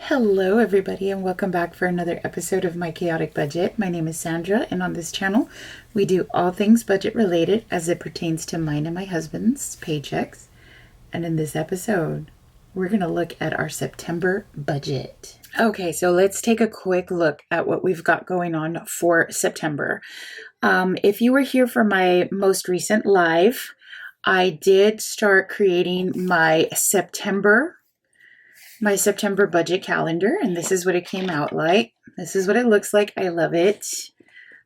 Hello everybody and welcome back for another episode of My Chaotic Budget. My name is Sandra and on this channel we do all things budget related as it pertains to mine and my husband's paychecks. And in this episode we're going to look at our September budget. Okay, so let's take a quick look at what we've got going on for September. If you were here for my most recent live, I did start creating my September budget calendar, and this is what it came out like. This is what it looks like. I love it.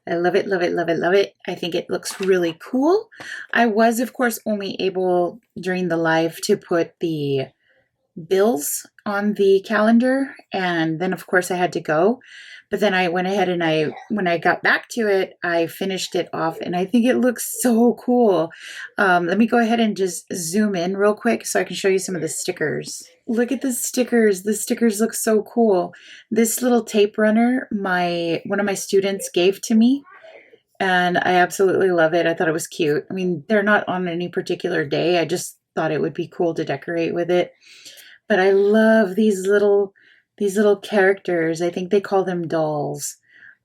I love it, love it, love it, love it. I think it looks really cool. I was, of course, only able during the live to put the bills on the calendar, and then, of course, I had to go. But then I went ahead and when I got back to it, I finished it off, and I think it looks so cool. Let me go ahead and just zoom in real quick so I can show you some of the stickers. Look at the stickers. The stickers look so cool. This little tape runner, one of my students gave to me, and I absolutely love it. I thought it was cute. I mean, they're not on any particular day. I just thought it would be cool to decorate with it. But I love these little characters. I think they call them dolls.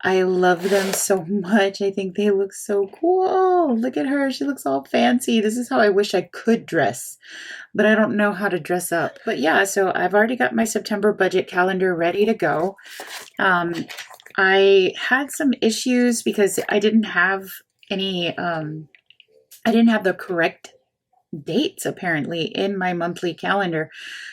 I love them so much. I think they look so cool. Look at her. She looks all fancy. This is how I wish I could dress, but I don't know how to dress up. But yeah, so I've already got my September budget calendar ready to go. I had some issues because I didn't have the correct dates apparently in my monthly calendar.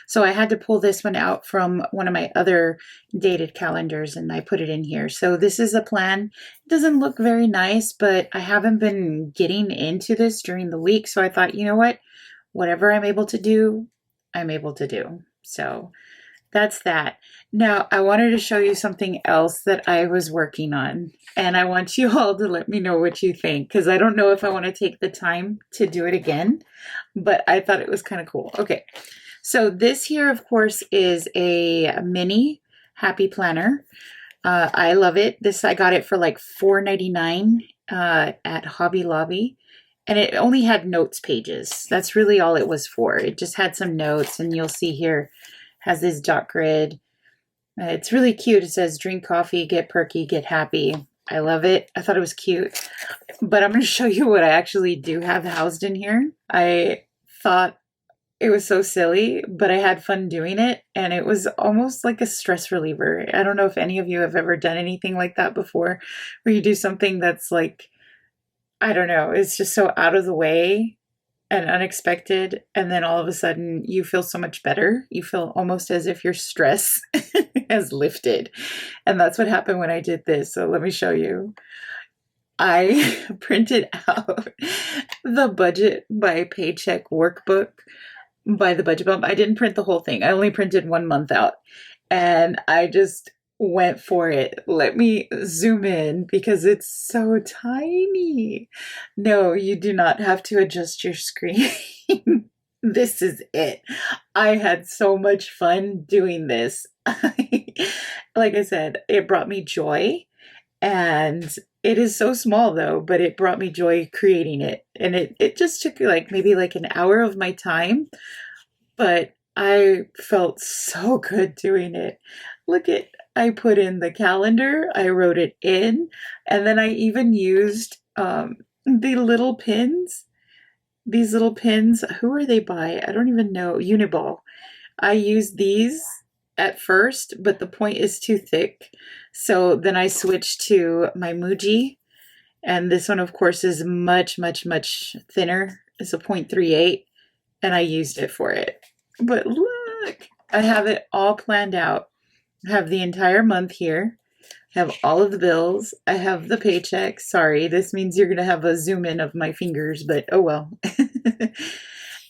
So I had to pull this one out from one of my other dated calendars and I put it in here. So this is a plan. It doesn't look very nice, but I haven't been getting into this during the week. So I thought, you know what? Whatever I'm able to do, I'm able to do. So that's that. Now, I wanted to show you something else that I was working on, and I want you all to let me know what you think, because I don't know if I want to take the time to do it again, but I thought it was kind of cool. Okay, so this here, of course, is a mini happy planner. I love it. I got it for like $4.99 at Hobby Lobby. And it only had notes pages. That's really all it was for. It just had some notes, and you'll see here has this dot grid. It's really cute. It says drink coffee, get perky, get happy. I love it. I thought it was cute. But I'm going to show you what I actually do have housed in here. I thought it was so silly, but I had fun doing it, and it was almost like a stress reliever. I don't know if any of you have ever done anything like that before, where you do something that's like, I don't know, it's just so out of the way and unexpected, and then all of a sudden you feel so much better. You feel almost as if your stress has lifted. And that's what happened when I did this. So let me show you. I printed out the Budget by Paycheck workbook by the Budget Bump. I didn't print the whole thing. I only printed 1 month out, and I just went for it. Let me zoom in because it's so tiny. No, you do not have to adjust your screen. This is it. I had so much fun doing this. Like I said, it brought me joy, and it is so small though, but it brought me joy creating it. And it just took maybe an hour of my time, but I felt so good doing it. I put in the calendar, I wrote it in, and then I even used the little pins. These little pins, who are they by? I don't even know. Uniball. I used these at first, but the point is too thick. So then I switched to my Muji, and this one, of course, is much, much, much thinner. It's a 0.38, and I used it for it. But look, I have it all planned out. I have the entire month here. I have all of the bills. I have the paycheck. Sorry, this means you're going to have a zoom in of my fingers, but oh well.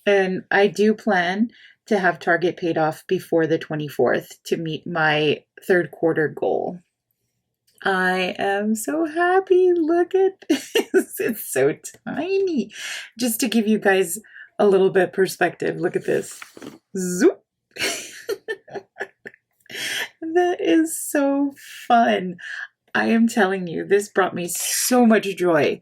And I do plan to have Target paid off before the 24th to meet my third quarter goal. I am so happy. Look at this. It's so tiny. Just to give you guys a little bit perspective, look at this. Zoop. That is so fun. I am telling you, this brought me so much joy.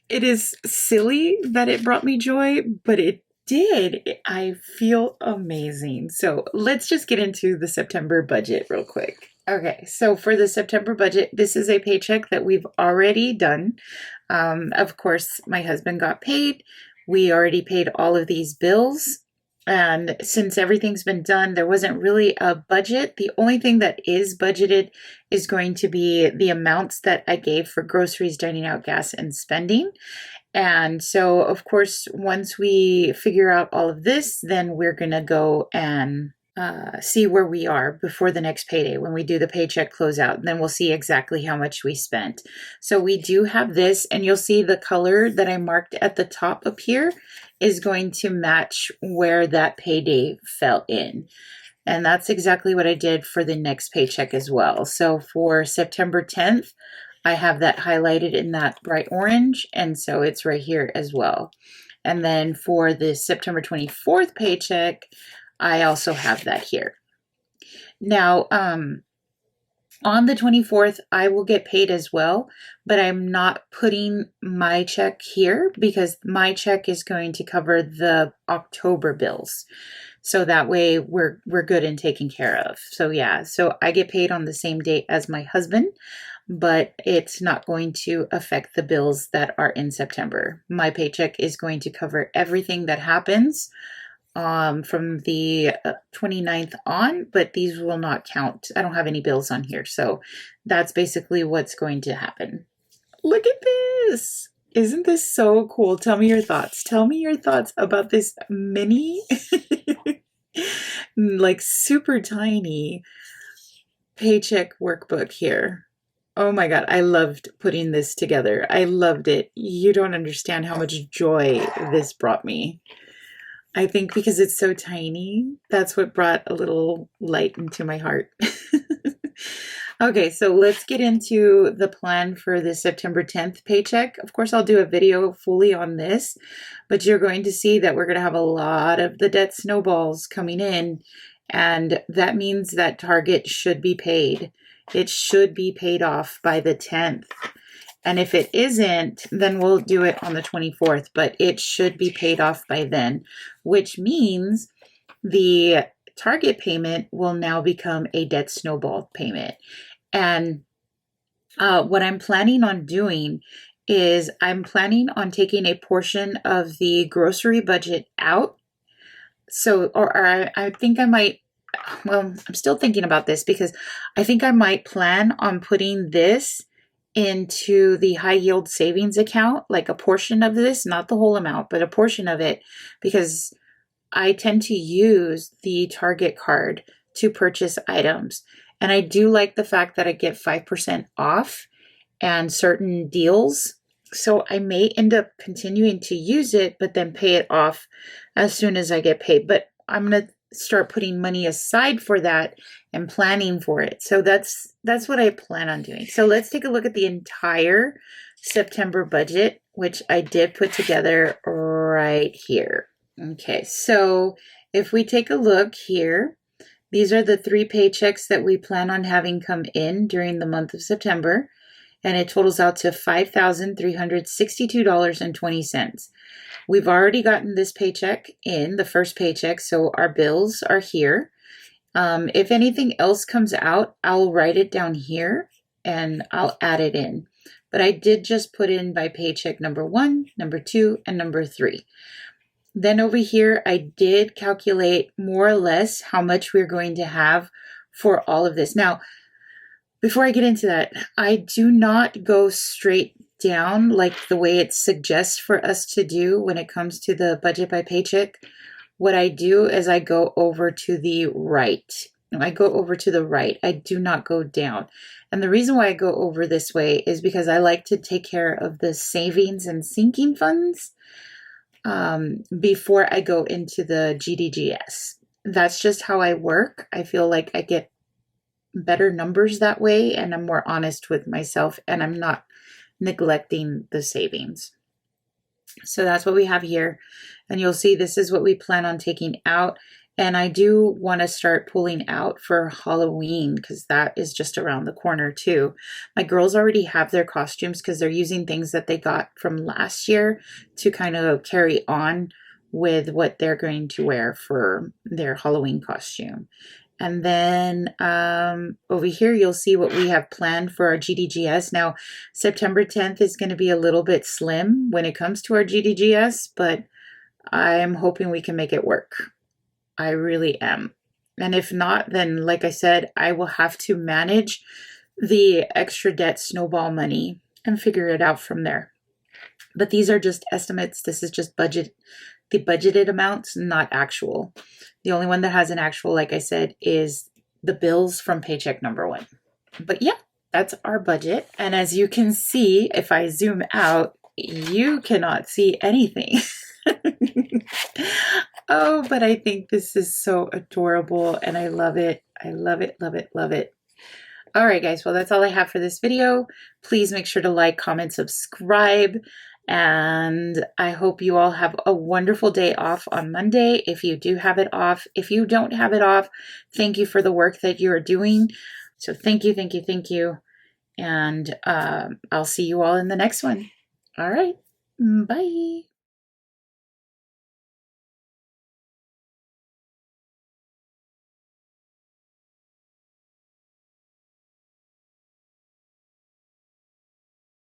It is silly that it brought me joy, but it did. I feel amazing. So let's just get into the September budget real quick. Okay, so for the September budget, this is a paycheck that we've already done. Of course, my husband got paid. We already paid all of these bills. And since everything's been done, there wasn't really a budget. The only thing that is budgeted is going to be the amounts that I gave for groceries, dining out, gas, and spending. And so, of course, once we figure out all of this, then we're going to go and see where we are before the next payday when we do the paycheck closeout. Then we'll see exactly how much we spent. So we do have this, and you'll see the color that I marked at the top up here is going to match where that payday fell in. And that's exactly what I did for the next paycheck as well. So for September 10th, I have that highlighted in that bright orange, and so it's right here as well. And then for the September 24th paycheck, I also have that here. Now, on the 24th, I will get paid as well, but I'm not putting my check here because my check is going to cover the October bills. So that way we're good and taken care of. So yeah, so I get paid on the same date as my husband, but it's not going to affect the bills that are in September. My paycheck is going to cover everything that happens from the 29th on, but these will not count. I don't have any bills on here. So that's basically what's going to happen. Look at this. Isn't this so cool? Tell me your thoughts. Tell me your thoughts about this mini, like super tiny paycheck workbook here. Oh my God, I loved putting this together. I loved it. You don't understand how much joy this brought me. I think because it's so tiny, that's what brought a little light into my heart. Okay, so let's get into the plan for the September 10th paycheck. Of course, I'll do a video fully on this, but you're going to see that we're going to have a lot of the debt snowballs coming in, and that means that Target should be paid. It should be paid off by the 10th. And if it isn't, then we'll do it on the 24th, but it should be paid off by then, which means the Target payment will now become a debt snowball payment. And what I'm planning on doing is I'm planning on taking a portion of the grocery budget out. So, or I think I might, well, I'm still thinking about this because I think I might plan on putting this into the high yield savings account, like a portion of this, not the whole amount, but a portion of it, because I tend to use the Target card to purchase items. And I do like the fact that I get 5% off and certain deals. So I may end up continuing to use it, but then pay it off as soon as I get paid. But I'm going to start putting money aside for that and planning for it. So that's what I plan on doing. So let's take a look at the entire September budget, which I did put together right here. Okay, so if we take a look here, these are the 3 paychecks that we plan on having come in during the month of September, and it totals out to $5,362.20. We've already gotten this paycheck in, the first paycheck, so our bills are here. If anything else comes out, I'll write it down here and I'll add it in. But I did just put in by paycheck number 1, number 2, and number 3. Then over here, I did calculate more or less how much we're going to have for all of this. Now, before I get into that, I do not go straight down like the way it suggests for us to do when it comes to the budget by paycheck. What I do is I go over to the right. I go over to the right. I do not go down. And the reason why I go over this way is because I like to take care of the savings and sinking funds before I go into the GDGS. That's just how I work. I feel like I get better numbers that way, and I'm more honest with myself, and I'm not neglecting the savings. So that's what we have here. And you'll see this is what we plan on taking out. And I do want to start pulling out for Halloween because that is just around the corner too. My girls already have their costumes because they're using things that they got from last year to kind of carry on with what they're going to wear for their Halloween costume. And then over here, you'll see what we have planned for our GDGS. Now, September 10th is going to be a little bit slim when it comes to our GDGS, but I'm hoping we can make it work. I really am. And if not, then like I said, I will have to manage the extra debt snowball money and figure it out from there. But these are just estimates. This is just the budgeted amounts, not actual. The only one that has an actual, like I said, is the bills from paycheck number 1. But yeah, that's our budget. And as you can see, if I zoom out, you cannot see anything. Oh, but I think this is so adorable and I love it. I love it, love it, love it. All right, guys. Well, that's all I have for this video. Please make sure to like, comment, subscribe. And I hope you all have a wonderful day off on Monday. If you do have it off, if you don't have it off, thank you for the work that you are doing. So thank you, thank you, thank you. And I'll see you all in the next one. All right. Bye.